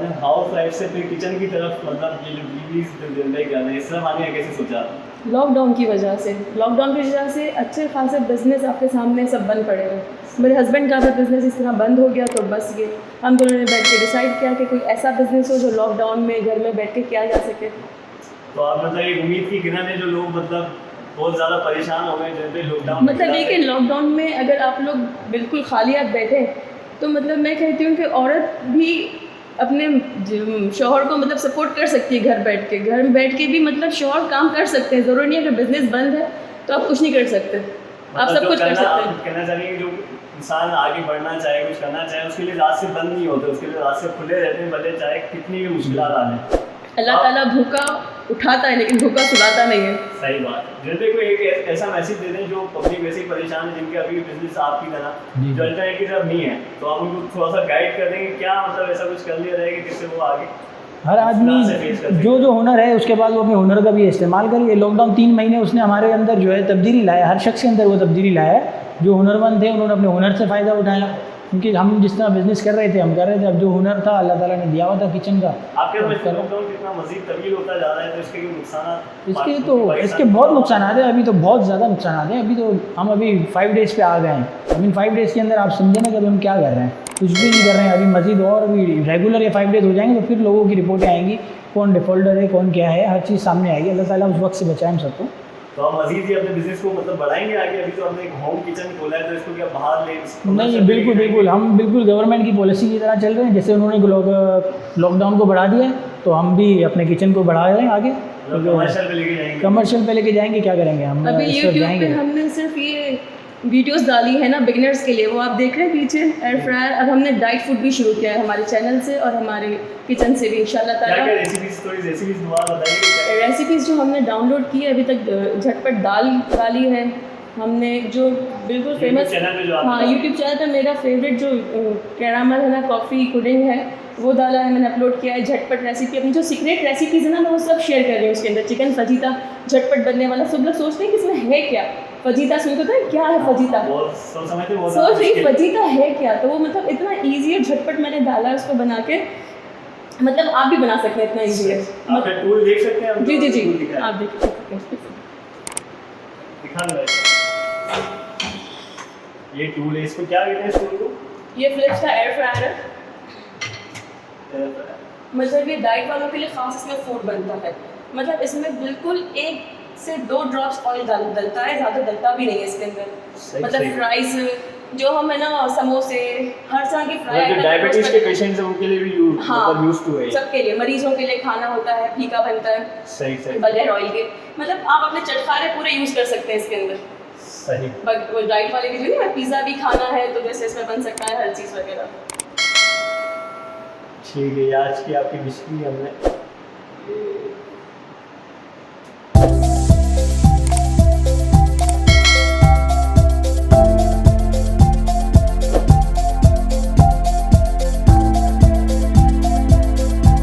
आपने house wife से फिर किचन की तरफ मतलब ये जो बीवीज जिंदगी का इस तरफ आने का कैसे सोचा? लॉकडाउन की वजह से अच्छे खासे बिजनेस आपके सामने सब बंद पड़े हुए। मेरे हस्बैंड का भी बिज़नेस इस तरह बंद हो गया, तो बस ये हम दोनों ने बैठ के डिसाइड किया कि कोई ऐसा बिज़नेस हो जो लॉकडाउन में घर में बैठ के किया जा सके। तो आप मतलब ये उम्मीद की किरण है जो लोग मतलब बहुत ज़्यादा परेशान हो गए जैसे लॉकडाउन मतलब ये कि लॉकडाउन में अगर आप लोग बिल्कुल खाली हाथ बैठे तो मतलब मैं कहती हूँ कि औरत भी अपने शौहर को मतलब सपोर्ट कर सकती है। घर में बैठ के भी मतलब शौहर काम कर सकते हैं। ज़रूरी नहीं है कि बिज़नेस बंद है तो आप कुछ नहीं कर सकते, आप सब कुछ कर सकते हैं। कहना चाहिए कि जो इंसान आगे बढ़ना चाहे, कुछ करना चाहे, उसके लिए रास्ते बंद नहीं होते, उसके लिए रास्ते खुले रहते हैं, भले चाहे कितनी भी मुश्किलात आ जाए। अल्लाह ताला भूखा उठाता है लेकिन भूखा सुलाता नहीं है। सही बात। जनता को एक ऐसा मैसेज दे दें जो पब्लिक वैसे ही परेशान है, जिनके अभी बिजनेस आपकी तरह जो अल्टरनेट की तरफ नहीं है, तो आप उनको थोड़ा सा गाइड कर देंगे क्या मतलब ऐसा कुछ कर लिया जाए कि जिससे वो आगे हर आदमी जो हुनर है उसके बाद वो अपने हुनर का भी इस्तेमाल करिए। लॉकडाउन 3 महीने उसने हमारे अंदर जो है तब्दीली लाया, हर शख्स के अंदर वो तब्दीली लाया है। जो हुनरमंद थे उन्होंने अपने हुनर से फ़ायदा उठाया, क्योंकि हम जिस तरह बिज़नेस कर रहे थे हम कर रहे थे। अब जो हुनर था अल्लाह ताला ने दिया हुआ था किचन का। आपके लॉकडाउन कितना मज़ीद तवील होता जा रहा है, तो इसके नुकसान इसके बहुत नुकसान हैं। अभी तो बहुत ज़्यादा नुकसान हैं। अभी तो हम 5 डेज़ पे आ गए हैं। अब इन 5 डेज़ के अंदर आप समझे ना कि अभी हम क्या कर रहे हैं, कुछ भी नहीं कर रहे हैं। अभी मज़ीद और अभी रेगुलर ये 5 डेज़ हो जाएंगे तो फिर लोगों की रिपोर्टें आएंगी, कौन डिफ़ॉल्टर है कौन क्या है, हर चीज़ सामने आएगी। अल्लाह ताला उस वक्त से बचाए हम सबको। तो आप मज़ीद ही अपने बिज़नेस को मतलब बढ़ाएंगे आगे? अभी तो हमने एक होम किचन खोला है, तो इसको क्या बाहर ले? नहीं, बिल्कुल हम बिल्कुल गवर्नमेंट की पॉलिसी की तरह चल रहे हैं। जैसे उन्होंने लॉकडाउन को बढ़ा दिया है तो हम भी अपने किचन को बढ़ा रहे हैं आगे। कमर्शियल पे लेके जाएंगे। क्या करेंगे हम? अभी यूट्यूब पे हमने सिर्फ ये वीडियोस डाली है ना बिगिनर्स के लिए, वो आप देख रहे हैं पीछे एयर फ्रायर। अब हमने डाइट फूड भी शुरू किया है हमारे चैनल से और हमारे किचन से भी इंशाल्लाह ताला। क्या रेसिपीज बताइए। रेसिपीज़ जो हमने डाउनलोड की है अभी तक, झटपट दाल डाली है हमने, जो बिल्कुल फेमस यूट्यूब चैनल पर मेरा फेवरेट जो कैरामल है ना कॉफ़ी पुडिंग है वो डाला है मैंने, अपलोड किया है। झटपट रेसिपी अपनी जो सीक्रेट रेसिपीज़ है ना मैं वो सब शेयर कर रही हूँ उसके अंदर। चिकन फजीता झटपट बनने वाला, सब लोग सोचते हैं कि इसमें है क्या फजीता, सुन को क्या है फजीता, सोच रही फजीता है क्या, तो वो मतलब इतना ईजी है, झटपट मैंने डाला है उसको बना के। मतलब आप भी बना सकते हैं, इतना ईजी है। आप टूल देख सकते हैं? जी आप देख सकते हैं। ये टूल है, इसको क्या कहते हैं इस टूल को? ये फिलिप्स का एयर फ्रायर है। मतलब ये डाइट वालों के लिए खास इसमें फूड बनता है। मतलब इसमें बिल्कुल 1 से 2 ड्रॉप्स ऑयल डलता है, ज़्यादा डलता भी नहीं है इसके अंदर। मतलब फ्राइज जो हम है ना समोसे हर तरह की फ्राई, डायबिटीज के पेशेंट्स हैं उनके लिए भी यूज टू है। सबके लिए, मरीजों के लिए खाना होता है, फीका बनता है सही बगैर ऑयल के। मतलब आप अपने चटखारे पूरे यूज़ कर सकते हैं इसके अंदर। सही। वो डाइट वाले की जो पिज़्ज़ा भी खाना है तो जैसे इसमें बन सकता है हर चीज़ वगैरह। ठीक है, आज की आपकी डिश की हमने